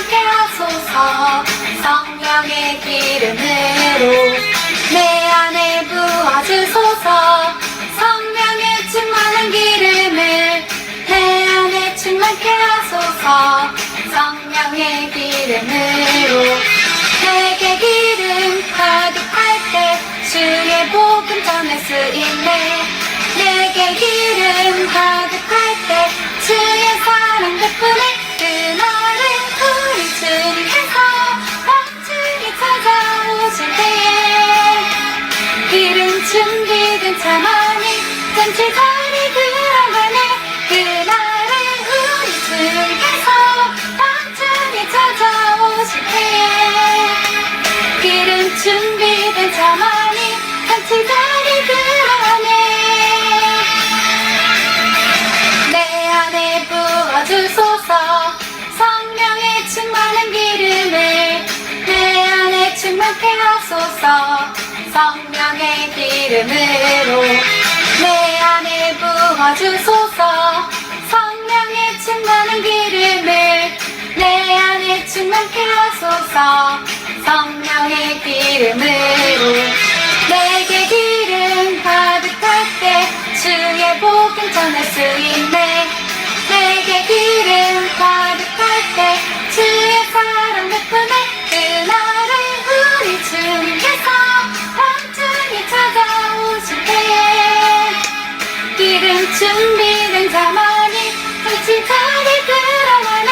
충만케 하소서. 성령의 기름으로 내 안에 부어주소서. 성령의 충만한 기름을 내 안에 충만케 하소서. 성령의 기름으로 내게 기름 가득할 때 주의 복음 전할 수 있네. 내게 기름 가득할 때 주의 사랑 덕분에 그날은 우리 주님께서 완전히 찾아오실 때에 기름 준비된 차 많이 잔치 자리 들어가네. 그날은 우리 주님께서 완전히 찾아오실 때에 기름 준비된 차 많이 잔치 자리 들어가네. 내 안에 부어주소서. 성령의 충만한 기름을 내 안에 충만케 하소서. 성령의 기름으로 내 안에 부어주소서. 성령의 충만한 기름을 내 안에 충만케 하소서. 성령의 기름으로 내게 기름 가득할 때 주의 복음 전할 수 있네. 내게 기름 가득할 때 주의 사랑 덕분에 그날은 우리 주님께서 완전히 찾아오실 때에 기름 준비된 자 많이 잔치 자리 들어가네.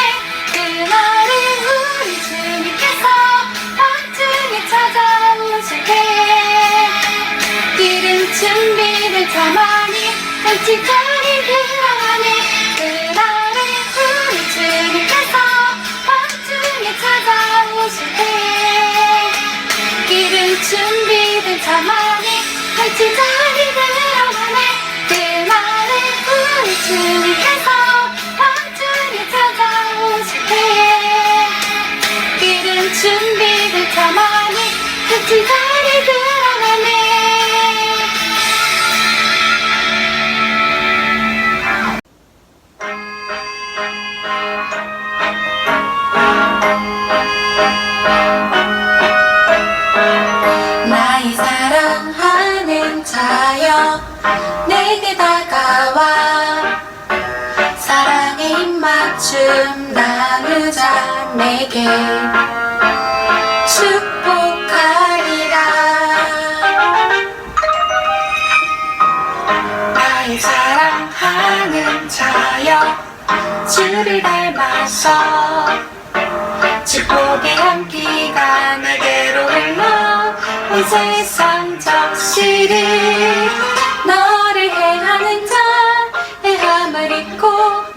그날은 우리 주님께서 완전히 찾아오실 때에 기름 준비된 자 많이 잔치 자리 들어가네. 그날은 우리 주님께서 완전히 찾아오실 때에 기름 준비된 자 많이 잔치 자리 들어가네. 그날은 우리 주님께서 완전히 찾아오실 때에 기름 준비된 자 많이 잔치 자리 들어가네. 나의 사랑하는 자여 내게 다가와 사랑의 입맞춤 나누자. 내게 축복하리라. 나의 사랑하는 자여 주를 닮아서 축복의 향기가 내게로 흘러 온 세상 적시리. 너를 행하는 자 행함을 입고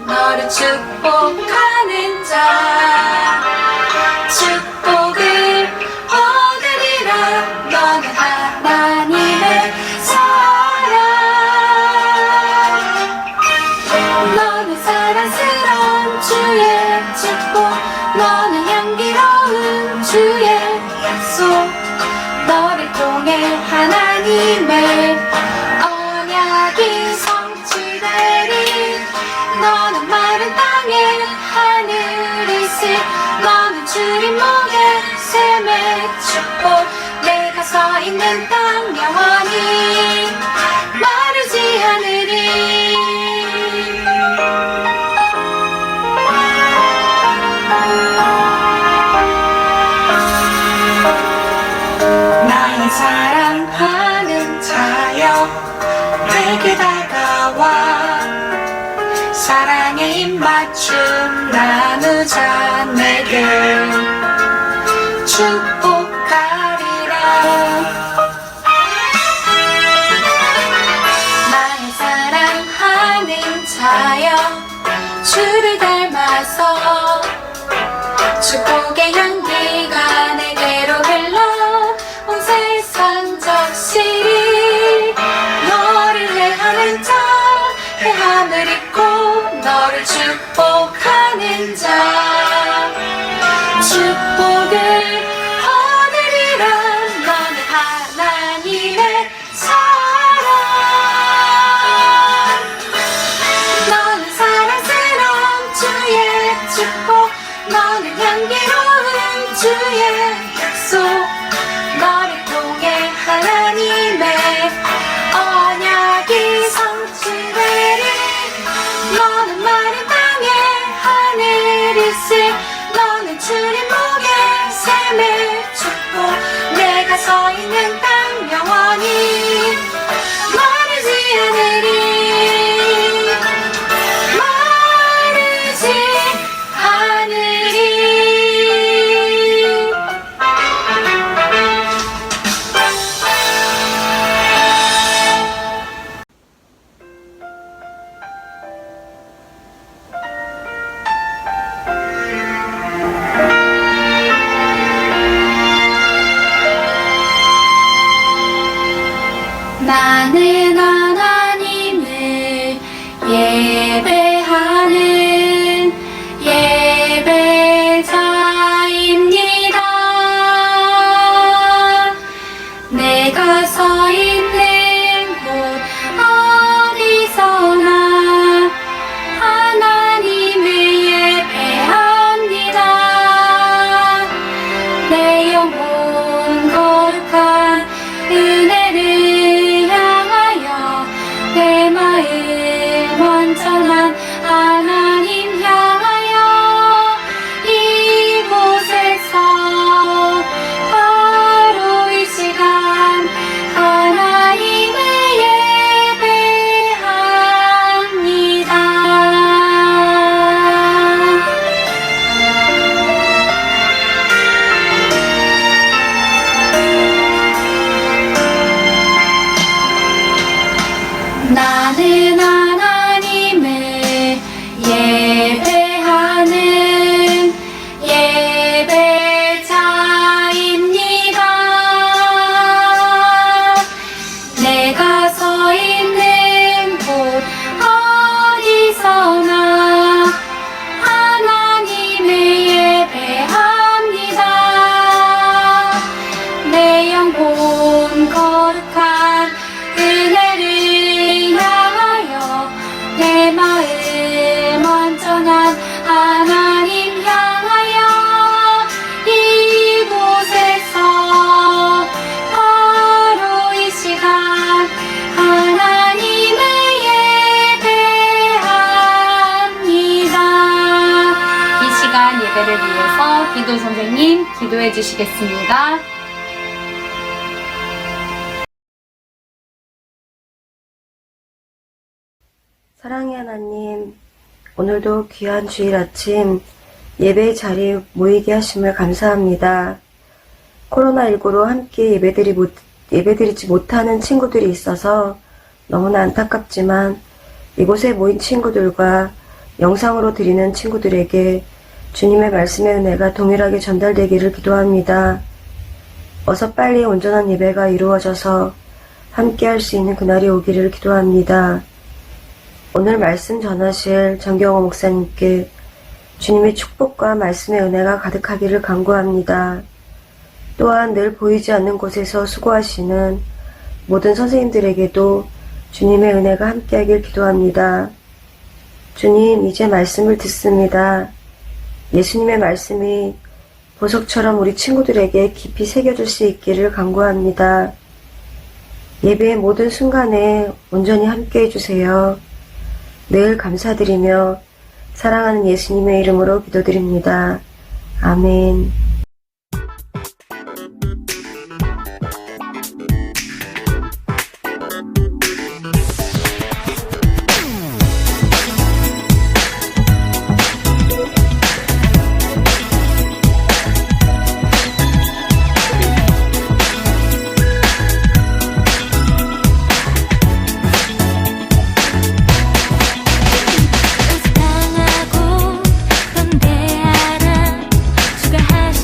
너를 축복하는 자 축복을 얻으리라. 너는 하나님의 사랑. 너는 사랑스러운 주의 축복. 너는 향기로운 주의 약속. 너를 통해 하나님의 언약이 성취되리. 너는 마른 땅에 하늘을 쓸. 너는 주님 목에 샘의 축복. 내가 서 있는 땅 영원히 마르지 않으리. 나의 사랑하는 자여 내게 다가와 사랑의 입맞춤 나누자. 내게 축복하리라. 나의 사랑하는 자여 주를 닮아서 축복의 향기가 내게로 흘러 온 세상 적시리. 너를 행하는 자 행함을 입고 너를 축복하는 자 축복을 얻으리라. 너는 하나님의 사랑. 너는 사랑스러운 주의 축복. 너는 향기로운 주의 약속 너를 통해 하나님의 언약이 성취되리 너는 마른 땅에 하늘을 쓸 너는 주님 목에 샘을 춥고 내가 서 있는 땅 영원히 마르지 않으리 마르지 않으리 나는 하나님을 예배하는 예배자입니다. 내가 서 있는 곳 어디서나 하나님을 예배합니다. 내 영혼 거룩한 은혜를 향하여 내 마음 완전한 하나님 향하여 이곳에서 바로 이 시간 하나님을 예배합니다. 나는 하나님을 예배하는 예배자입니다. 내가 서 있는 곳 어디서나 하나님을 예배합니다. 내 영혼 거룩한 은혜를 향하여 내 마음 완전한 하나님 향하여 이곳에서 바로 이 시간 하나님을 예배합니다. 이 시간 예배를 위해서 기도 선생님 기도해 주시겠습니다. 사랑의 하나님, 오늘도 귀한 주일 아침 예배의 자리에 모이게 하심을 감사합니다. 코로나19로 함께 예배드리지 못하는 친구들이 있어서 너무나 안타깝지만 이곳에 모인 친구들과 영상으로 드리는 친구들에게 주님의 말씀의 은혜가 동일하게 전달되기를 기도합니다. 어서 빨리 온전한 예배가 이루어져서 함께 할 수 있는 그날이 오기를 기도합니다. 오늘 말씀 전하실 정경호 목사님께 주님의 축복과 말씀의 은혜가 가득하기를 간구합니다. 또한 늘 보이지 않는 곳에서 수고하시는 모든 선생님들에게도 주님의 은혜가 함께하길 기도합니다. 주님, 이제 말씀을 듣습니다. 예수님의 말씀이 보석처럼 우리 친구들에게 깊이 새겨질 수 있기를 간구합니다. 예배의 모든 순간에 온전히 함께해 주세요. 늘 감사드리며 사랑하는 예수님의 이름으로 기도드립니다. 아멘. 당하고 건대하라 주가 하신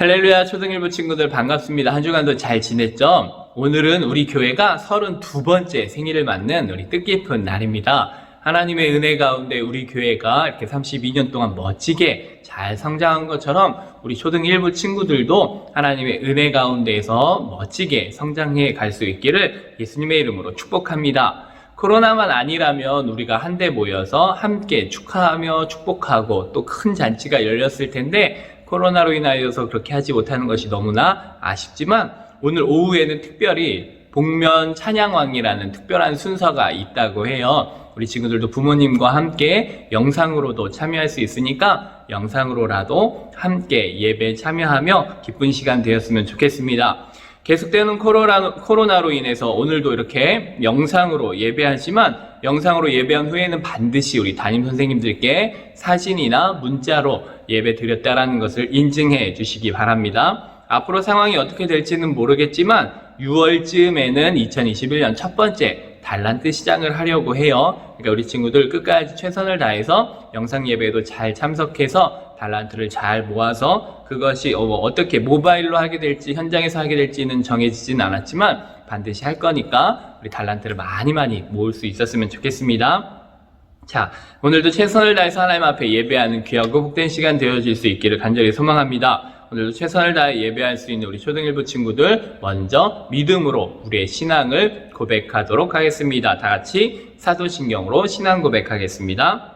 할렐루야 초등일부 친구들 반갑습니다. 한 주간도 잘 지냈죠? 오늘은 우리 교회가 32번째 생일을 맞는 우리 뜻깊은 날입니다. 하나님의 은혜 가운데 우리 교회가 이렇게 32년 동안 멋지게 잘 성장한 것처럼 우리 초등일부 친구들도 하나님의 은혜 가운데에서 멋지게 성장해 갈 수 있기를 예수님의 이름으로 축복합니다. 코로나만 아니라면 우리가 한데 모여서 함께 축하하며 축복하고 또 큰 잔치가 열렸을 텐데 코로나로 인하여서 그렇게 하지 못하는 것이 너무나 아쉽지만 오늘 오후에는 특별히 복면 찬양왕이라는 특별한 순서가 있다고 해요. 우리 친구들도 부모님과 함께 영상으로도 참여할 수 있으니까 영상으로라도 함께 예배에 참여하며 기쁜 시간 되었으면 좋겠습니다. 계속되는 코로나로 인해서 오늘도 이렇게 영상으로 예배하지만 영상으로 예배한 후에는 반드시 우리 담임 선생님들께 사진이나 문자로 예배 드렸다라는 것을 인증해 주시기 바랍니다. 앞으로 상황이 어떻게 될지는 모르겠지만 6월쯤에는 2021년 첫 번째 달란트 시장을 하려고 해요. 그러니까 우리 친구들 끝까지 최선을 다해서 영상 예배에도 잘 참석해서 달란트를 잘 모아서 그것이 어떻게 모바일로 하게 될지 현장에서 하게 될지는 정해지진 않았지만 반드시 할 거니까 우리 달란트를 많이 모을 수 있었으면 좋겠습니다. 자, 오늘도 최선을 다해서 하나님 앞에 예배하는 귀하고 복된 시간 되어질 수 있기를 간절히 소망합니다. 오늘도 최선을 다해 예배할 수 있는 우리 초등일부 친구들 먼저 믿음으로 우리의 신앙을 고백하도록 하겠습니다. 다 같이 사도신경으로 신앙 고백하겠습니다.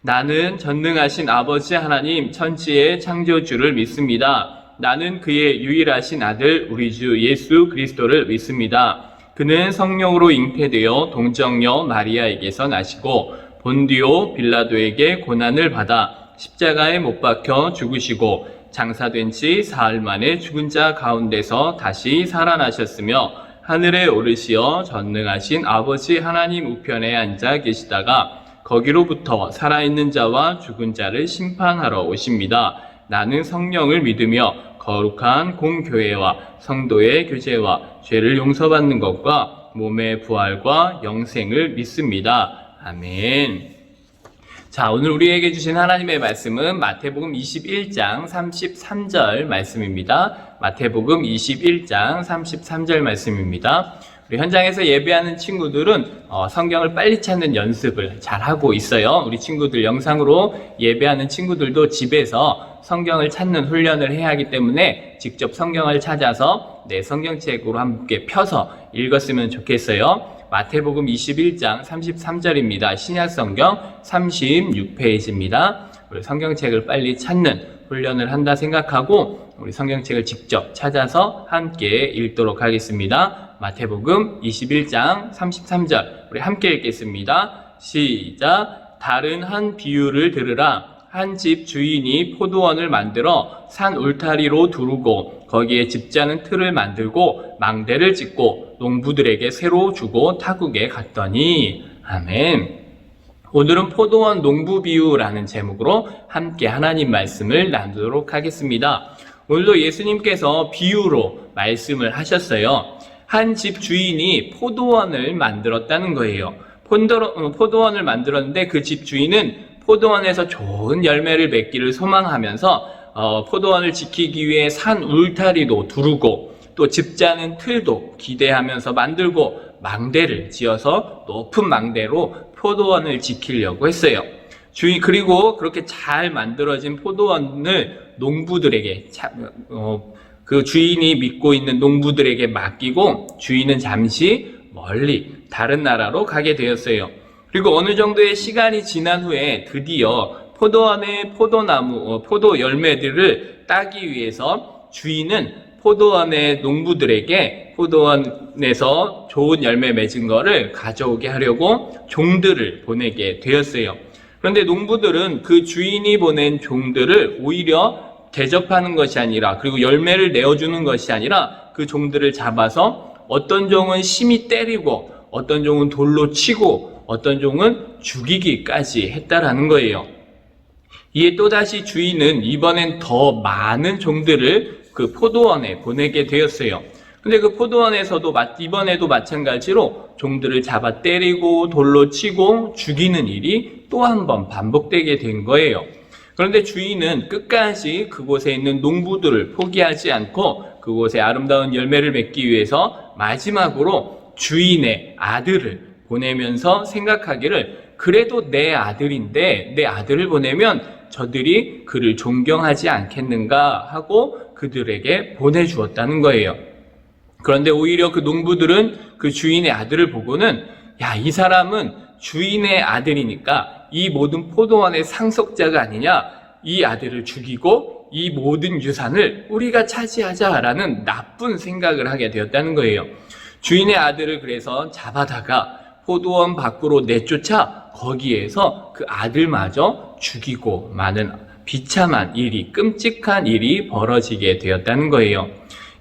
나는 전능하신 아버지 하나님 천지의 창조주를 믿습니다. 나는 그의 유일하신 아들 우리 주 예수 그리스도를 믿습니다. 그는 성령으로 잉태되어 동정녀 마리아에게서 나시고 본디오 빌라도에게 고난을 받아 십자가에 못 박혀 죽으시고 장사된 지 사흘 만에 죽은 자 가운데서 다시 살아나셨으며 하늘에 오르시어 전능하신 아버지 하나님 우편에 앉아 계시다가 거기로부터 살아있는 자와 죽은 자를 심판하러 오십니다. 나는 성령을 믿으며 거룩한 공교회와 성도의 교제와 죄를 용서받는 것과 몸의 부활과 영생을 믿습니다. 아멘. 자, 오늘 우리에게 주신 하나님의 말씀은 마태복음 21장 33절 말씀입니다. 마태복음 21장 33절 말씀입니다. 우리 현장에서 예배하는 친구들은 성경을 빨리 찾는 연습을 잘하고 있어요. 우리 친구들 영상으로 예배하는 친구들도 집에서 성경을 찾는 훈련을 해야 하기 때문에 직접 성경을 찾아서 내 성경책으로 함께 펴서 읽었으면 좋겠어요. 마태복음 21장 33절입니다. 신약성경 36페이지입니다. 우리 성경책을 빨리 찾는 훈련을 한다 생각하고 우리 성경책을 직접 찾아서 함께 읽도록 하겠습니다. 마태복음 21장 33절 우리 함께 읽겠습니다. 시작. 다른 한 비유를 들으라. 한 집 주인이 포도원을 만들어 산 울타리로 두르고 거기에 집자는 틀을 만들고 망대를 짓고 농부들에게 새로 주고 타국에 갔더니 아멘. 오늘은 포도원 농부 비유라는 제목으로 함께 하나님 말씀을 나누도록 하겠습니다. 오늘도 예수님께서 비유로 말씀을 하셨어요. 한 집 주인이 포도원을 만들었다는 거예요. 포도원을 만들었는데 그 집 주인은 포도원에서 좋은 열매를 맺기를 소망하면서 포도원을 지키기 위해 산 울타리도 두르고 또 집자는 틀도 기대하면서 만들고 망대를 지어서 높은 망대로 포도원을 지키려고 했어요. 그리고 그렇게 잘 만들어진 포도원을 농부들에게 그 주인이 믿고 있는 농부들에게 맡기고 주인은 잠시 멀리 다른 나라로 가게 되었어요. 그리고 어느 정도의 시간이 지난 후에 드디어 포도원의 포도 열매들을 따기 위해서 주인은 포도원의 농부들에게 포도원에서 좋은 열매 맺은 거를 가져오게 하려고 종들을 보내게 되었어요. 그런데 농부들은 그 주인이 보낸 종들을 오히려 대접하는 것이 아니라 그리고 열매를 내어주는 것이 아니라 그 종들을 잡아서 어떤 종은 심히 때리고 어떤 종은 돌로 치고 어떤 종은 죽이기까지 했다라는 거예요. 이에 또다시 주인은 이번엔 더 많은 종들을 그 포도원에 보내게 되었어요. 근데 그 포도원에서도 이번에도 마찬가지로 종들을 잡아 때리고 돌로 치고 죽이는 일이 또 한 번 반복되게 된 거예요. 그런데 주인은 끝까지 그곳에 있는 농부들을 포기하지 않고 그곳에 아름다운 열매를 맺기 위해서 마지막으로 주인의 아들을 보내면서 생각하기를, 그래도 내 아들인데 내 아들을 보내면 저들이 그를 존경하지 않겠는가 하고 그들에게 보내주었다는 거예요. 그런데 오히려 그 농부들은 그 주인의 아들을 보고는, 야, 이 사람은 주인의 아들이니까 이 모든 포도원의 상속자가 아니냐, 이 아들을 죽이고 이 모든 유산을 우리가 차지하자라는 나쁜 생각을 하게 되었다는 거예요. 주인의 아들을 그래서 잡아다가 포도원 밖으로 내쫓아 거기에서 그 아들마저 죽이고 마는 비참한 일이, 끔찍한 일이 벌어지게 되었다는 거예요.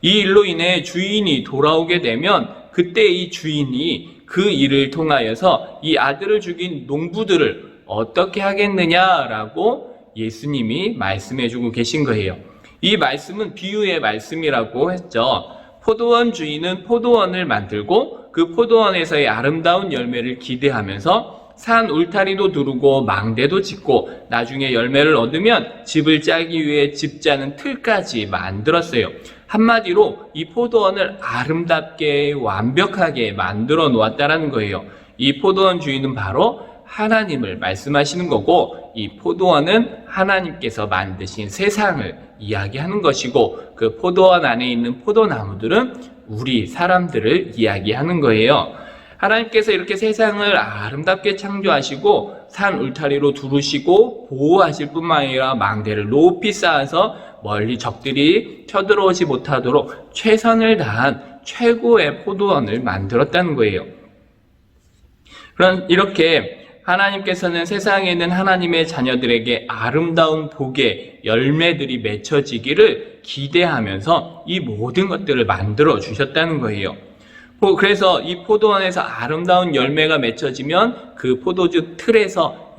이 일로 인해 주인이 돌아오게 되면 그때 이 주인이 그 일을 통하여서 이 아들을 죽인 농부들을 어떻게 하겠느냐라고 예수님이 말씀해주고 계신 거예요. 이 말씀은 비유의 말씀이라고 했죠. 포도원 주인은 포도원을 만들고 그 포도원에서의 아름다운 열매를 기대하면서 산 울타리도 두르고 망대도 짓고 나중에 열매를 얻으면 집을 짜기 위해 집 짜는 틀까지 만들었어요. 한마디로 이 포도원을 아름답게 완벽하게 만들어 놓았다라는 거예요. 이 포도원 주인은 바로 하나님을 말씀하시는 거고, 이 포도원은 하나님께서 만드신 세상을 이야기하는 것이고, 그 포도원 안에 있는 포도나무들은 우리 사람들을 이야기하는 거예요. 하나님께서 이렇게 세상을 아름답게 창조하시고 산 울타리로 두르시고 보호하실 뿐만 아니라 망대를 높이 쌓아서 멀리 적들이 쳐들어오지 못하도록 최선을 다한 최고의 포도원을 만들었다는 거예요. 그럼 이렇게 하나님께서는 세상에 있는 하나님의 자녀들에게 아름다운 복의 열매들이 맺혀지기를 기대하면서 이 모든 것들을 만들어 주셨다는 거예요. 그래서 이 포도원에서 아름다운 열매가 맺혀지면 그 포도주 틀에서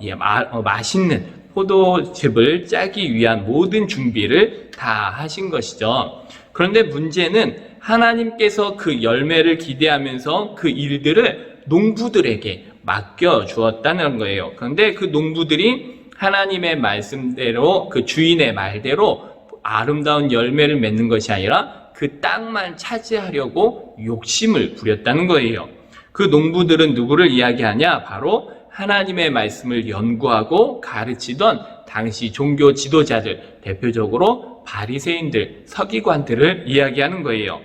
맛있는 포도즙을 짜기 위한 모든 준비를 다 하신 것이죠. 그런데 문제는 하나님께서 그 열매를 기대하면서 그 일들을 농부들에게 맡겨 주었다는 거예요. 그런데 그 농부들이 하나님의 말씀대로, 그 주인의 말대로 아름다운 열매를 맺는 것이 아니라 그 땅만 차지하려고 욕심을 부렸다는 거예요. 그 농부들은 누구를 이야기하냐? 바로 하나님의 말씀을 연구하고 가르치던 당시 종교 지도자들, 대표적으로 바리새인들, 서기관들을 이야기하는 거예요.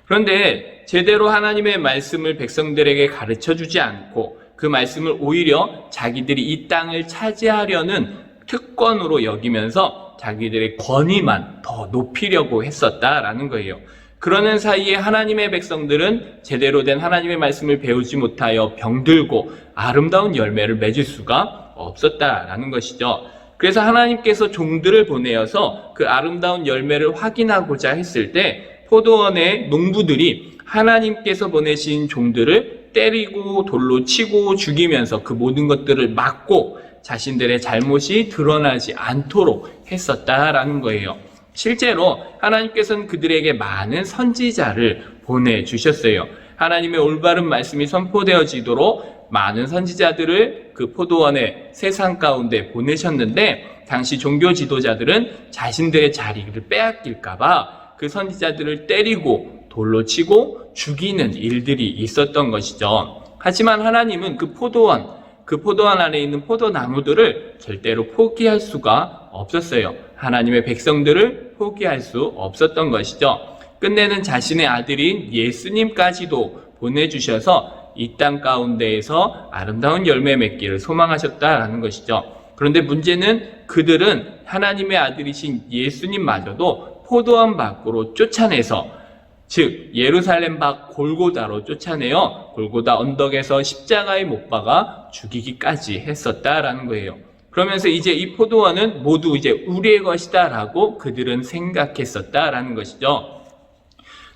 그런데 제대로 하나님의 말씀을 백성들에게 가르쳐 주지 않고 그 말씀을 오히려 자기들이 이 땅을 차지하려는 특권으로 여기면서 자기들의 권위만 더 높이려고 했었다라는 거예요. 그러는 사이에 하나님의 백성들은 제대로 된 하나님의 말씀을 배우지 못하여 병들고 아름다운 열매를 맺을 수가 없었다라는 것이죠. 그래서 하나님께서 종들을 보내어서 그 아름다운 열매를 확인하고자 했을 때 포도원의 농부들이 하나님께서 보내신 종들을 때리고 돌로 치고 죽이면서 그 모든 것들을 막고 자신들의 잘못이 드러나지 않도록 했었다라는 거예요. 실제로 하나님께서는 그들에게 많은 선지자를 보내주셨어요. 하나님의 올바른 말씀이 선포되어지도록 많은 선지자들을 그 포도원의 세상 가운데 보내셨는데, 당시 종교 지도자들은 자신들의 자리를 빼앗길까봐 그 선지자들을 때리고 돌로 치고 죽이는 일들이 있었던 것이죠. 하지만 하나님은 그 포도원 안에 있는 포도나무들을 절대로 포기할 수가 없었어요. 하나님의 백성들을 포기할 수 없었던 것이죠. 끝내는 자신의 아들인 예수님까지도 보내주셔서 이 땅 가운데에서 아름다운 열매 맺기를 소망하셨다라는 것이죠. 그런데 문제는 그들은 하나님의 아들이신 예수님마저도 포도원 밖으로 쫓아내서, 즉 예루살렘 밖 골고다로 쫓아내어 골고다 언덕에서 십자가에 못 박아 죽이기까지 했었다라는 거예요. 그러면서 이제 이 포도원은 모두 이제 우리의 것이다라고 그들은 생각했었다라는 것이죠.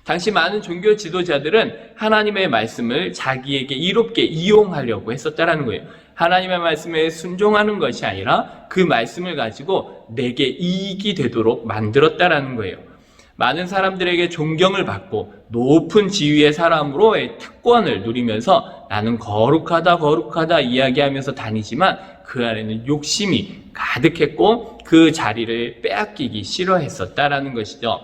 당시 많은 종교 지도자들은 하나님의 말씀을 자기에게 이롭게 이용하려고 했었다라는 거예요. 하나님의 말씀에 순종하는 것이 아니라 그 말씀을 가지고 내게 이익이 되도록 만들었다라는 거예요. 많은 사람들에게 존경을 받고 높은 지위의 사람으로의 특권을 누리면서 나는 거룩하다 이야기하면서 다니지만 그 안에는 욕심이 가득했고 그 자리를 빼앗기기 싫어했었다라는 것이죠.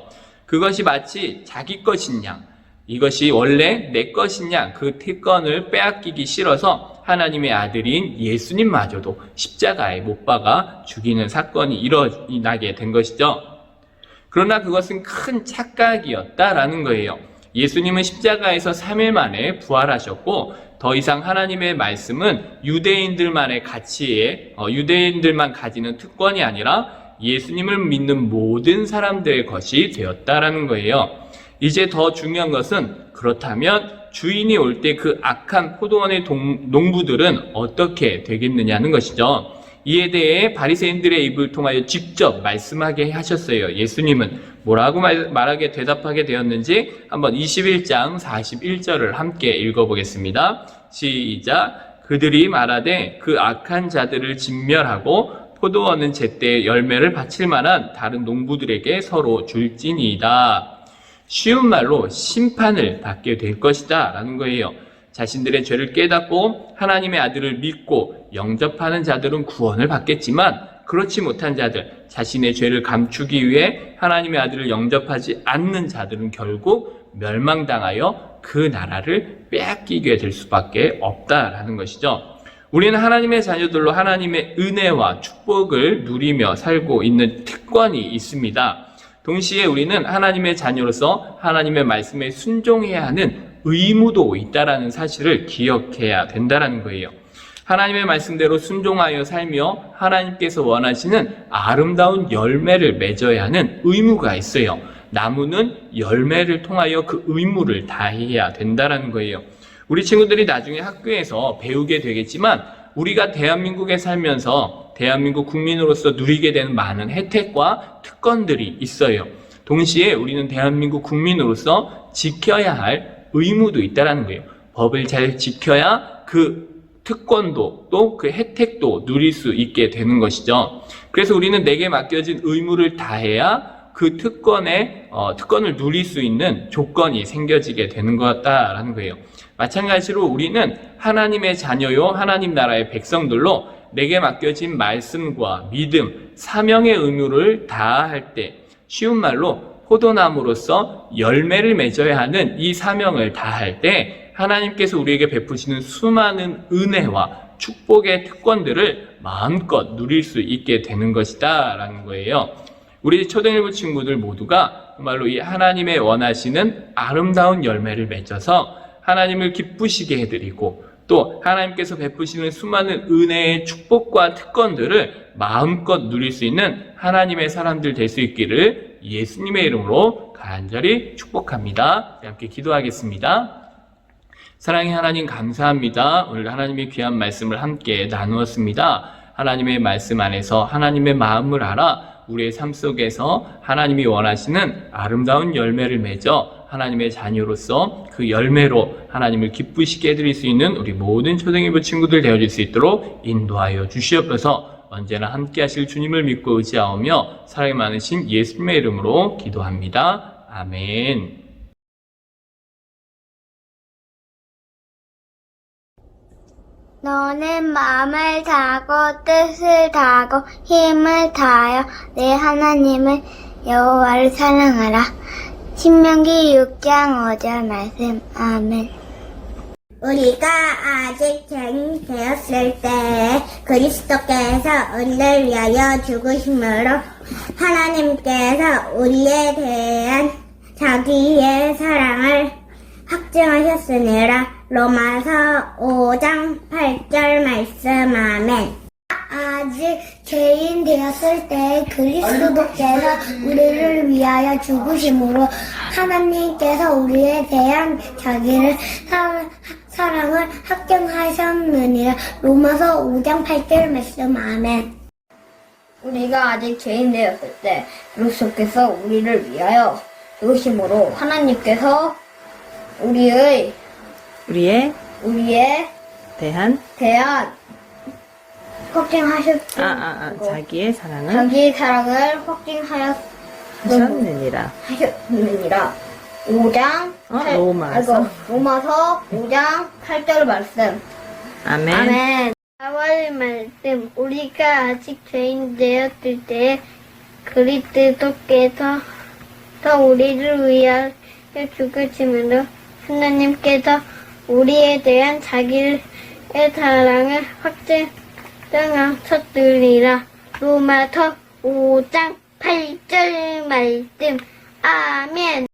그것이 마치 자기 것인 양, 이것이 원래 내 것인 양, 그 특권을 빼앗기기 싫어서 하나님의 아들인 예수님마저도 십자가에 못 박아 죽이는 사건이 일어나게 된 것이죠. 그러나 그것은 큰 착각이었다라는 거예요. 예수님은 십자가에서 3일 만에 부활하셨고 더 이상 하나님의 말씀은 유대인들만의 가치에 유대인들만 가지는 특권이 아니라 예수님을 믿는 모든 사람들의 것이 되었다라는 거예요. 이제 더 중요한 것은 그렇다면 주인이 올 때 그 악한 포도원의 농부들은 어떻게 되겠느냐는 것이죠. 이에 대해 바리새인들의 입을 통하여 직접 말씀하게 하셨어요. 예수님은 뭐라고 말하게 대답하게 되었는지 한번 21장 41절을 함께 읽어보겠습니다. 시작. 그들이 말하되 그 악한 자들을 진멸하고 포도원은 제때 열매를 바칠 만한 다른 농부들에게 서로 줄지니이다. 쉬운 말로 심판을 받게 될 것이다 라는 거예요. 자신들의 죄를 깨닫고 하나님의 아들을 믿고 영접하는 자들은 구원을 받겠지만 그렇지 못한 자들, 자신의 죄를 감추기 위해 하나님의 아들을 영접하지 않는 자들은 결국 멸망당하여 그 나라를 빼앗기게 될 수밖에 없다라는 것이죠. 우리는 하나님의 자녀들로 하나님의 은혜와 축복을 누리며 살고 있는 특권이 있습니다. 동시에 우리는 하나님의 자녀로서 하나님의 말씀에 순종해야 하는 의무도 있다라는 사실을 기억해야 된다는 거예요. 하나님의 말씀대로 순종하여 살며 하나님께서 원하시는 아름다운 열매를 맺어야 하는 의무가 있어요. 나무는 열매를 통하여 그 의무를 다해야 된다는 거예요. 우리 친구들이 나중에 학교에서 배우게 되겠지만 우리가 대한민국에 살면서 대한민국 국민으로서 누리게 되는 많은 혜택과 특권들이 있어요. 동시에 우리는 대한민국 국민으로서 지켜야 할 의무도 있다는 거예요. 법을 잘 지켜야 그 특권도 또 그 혜택도 누릴 수 있게 되는 것이죠. 그래서 우리는 내게 맡겨진 의무를 다해야 그 특권을 누릴 수 있는 조건이 생겨지게 되는 것 같다라는 거예요. 마찬가지로 우리는 하나님의 자녀요 하나님 나라의 백성들로 내게 맡겨진 말씀과 믿음, 사명의 의무를 다할 때 쉬운 말로 포도나무로서 열매를 맺어야 하는 이 사명을 다할 때 하나님께서 우리에게 베푸시는 수많은 은혜와 축복의 특권들을 마음껏 누릴 수 있게 되는 것이다 라는 거예요. 우리 초등일부 친구들 모두가 정말로 이 하나님의 원하시는 아름다운 열매를 맺어서 하나님을 기쁘시게 해드리고 또 하나님께서 베푸시는 수많은 은혜의 축복과 특권들을 마음껏 누릴 수 있는 하나님의 사람들 될 수 있기를 예수님의 이름으로 간절히 축복합니다. 함께 기도하겠습니다. 사랑의 하나님 감사합니다. 오늘 하나님의 귀한 말씀을 함께 나누었습니다. 하나님의 말씀 안에서 하나님의 마음을 알아 우리의 삶 속에서 하나님이 원하시는 아름다운 열매를 맺어 하나님의 자녀로서 그 열매로 하나님을 기쁘시게 해드릴 수 있는 우리 모든 초등일부 친구들 되어질 수 있도록 인도하여 주시옵소서. 언제나 함께 하실 주님을 믿고 의지하오며 사랑이 많으신 예수님의 이름으로 기도합니다. 아멘. 너는 마음을 다하고 뜻을 다하고 힘을 다하여 내 하나님을 여호와를 사랑하라. 신명기 6장 5절 말씀. 아멘. 우리가 아직 죄인 되었을 때 그리스도께서 우리를 위하여 죽으심으로 하나님께서 우리에 대한 자기의 사랑을 확증하셨으니라. 로마서 5장 8절 말씀. 아멘. 아직 죄인 되었을 때 그리스도께서 우리를 위하여 죽으심으로 하나님께서 우리에 대한 자기를 사랑을 확증하셨느니라. 로마서 5장 8절 말씀. 아멘. 우리가 아직 죄인 되었을 때 그리스도께서 우리를 위하여 죽으심으로 하나님께서 우리에 대한 확증하셨고 자기의 사랑을 자기의 사랑을 확증하셨느니라. 5장 로마서 로마서 5장 8절 말씀. 아멘. 아멘. 4월 말씀 우리가 아직 죄인 되었을 때 그리스도께서 우리를 위하여 죽으심으로 하나님께서 우리에 대한 자기의 사랑을 확증하셨으리라. 로마서 5장 8절 말씀. 아멘.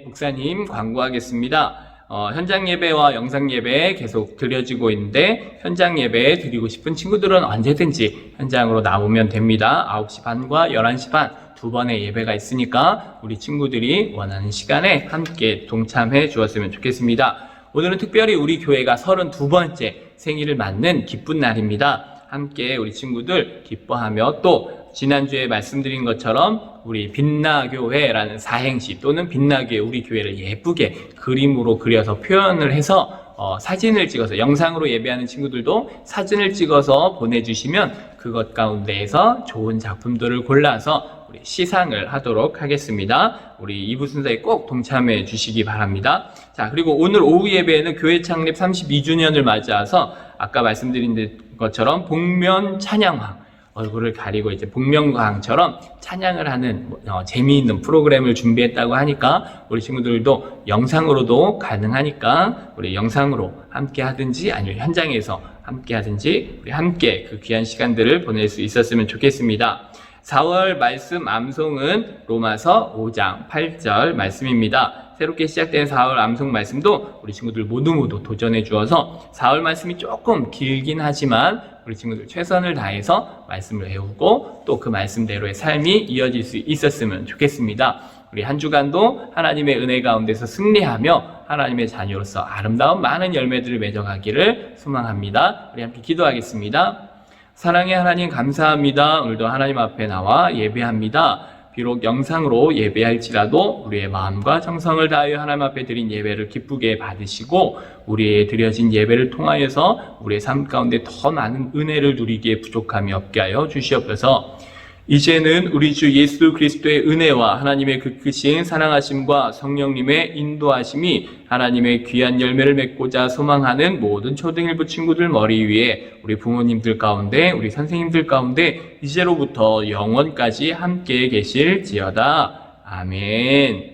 목사님 광고하겠습니다. 현장 예배와 영상 예배 계속 드려지고 있는데 현장 예배 드리고 싶은 친구들은 언제든지 현장으로 나오면 됩니다. 9시 반과 11시 반 두 번의 예배가 있으니까 우리 친구들이 원하는 시간에 함께 동참해 주었으면 좋겠습니다. 오늘은 특별히 우리 교회가 32번째 생일을 맞는 기쁜 날입니다. 함께 우리 친구들 기뻐하며 또 지난주에 말씀드린 것처럼 우리 빛나교회라는 사행시 또는 빛나교회 우리 교회를 예쁘게 그림으로 그려서 표현을 해서 사진을 찍어서 영상으로 예배하는 친구들도 사진을 찍어서 보내주시면 그것 가운데에서 좋은 작품들을 골라서 우리 시상을 하도록 하겠습니다. 우리 2부 순서에 꼭 동참해 주시기 바랍니다. 자, 그리고 오늘 오후 예배에는 교회 창립 32주년을 맞이해서 아까 말씀드린 것처럼 복면 찬양왕 얼굴을 가리고 이제 복면가왕처럼 찬양을 하는 재미있는 프로그램을 준비했다고 하니까 우리 친구들도 영상으로도 가능하니까 우리 영상으로 함께 하든지 아니면 현장에서 함께 하든지 우리 함께 그 귀한 시간들을 보낼 수 있었으면 좋겠습니다. 4월 말씀 암송은 로마서 5장 8절 말씀입니다. 새롭게 시작된 4월 암송 말씀도 우리 친구들 모두 도전해 주어서 4월 말씀이 조금 길긴 하지만 우리 친구들 최선을 다해서 말씀을 외우고 또 그 말씀대로의 삶이 이어질 수 있었으면 좋겠습니다. 우리 한 주간도 하나님의 은혜 가운데서 승리하며 하나님의 자녀로서 아름다운 많은 열매들을 맺어가기를 소망합니다. 우리 함께 기도하겠습니다. 사랑의 하나님 감사합니다. 오늘도 하나님 앞에 나와 예배합니다. 비록 영상으로 예배할지라도 우리의 마음과 정성을 다하여 하나님 앞에 드린 예배를 기쁘게 받으시고 우리의 드려진 예배를 통하여서 우리의 삶 가운데 더 많은 은혜를 누리기에 부족함이 없게 하여 주시옵소서. 이제는 우리 주 예수 그리스도의 은혜와 하나님의 그 크신 사랑하심과 성령님의 인도하심이 하나님의 귀한 열매를 맺고자 소망하는 모든 초등일부 친구들 머리 위에 우리 부모님들 가운데 우리 선생님들 가운데 이제로부터 영원까지 함께 계실지어다. 아멘.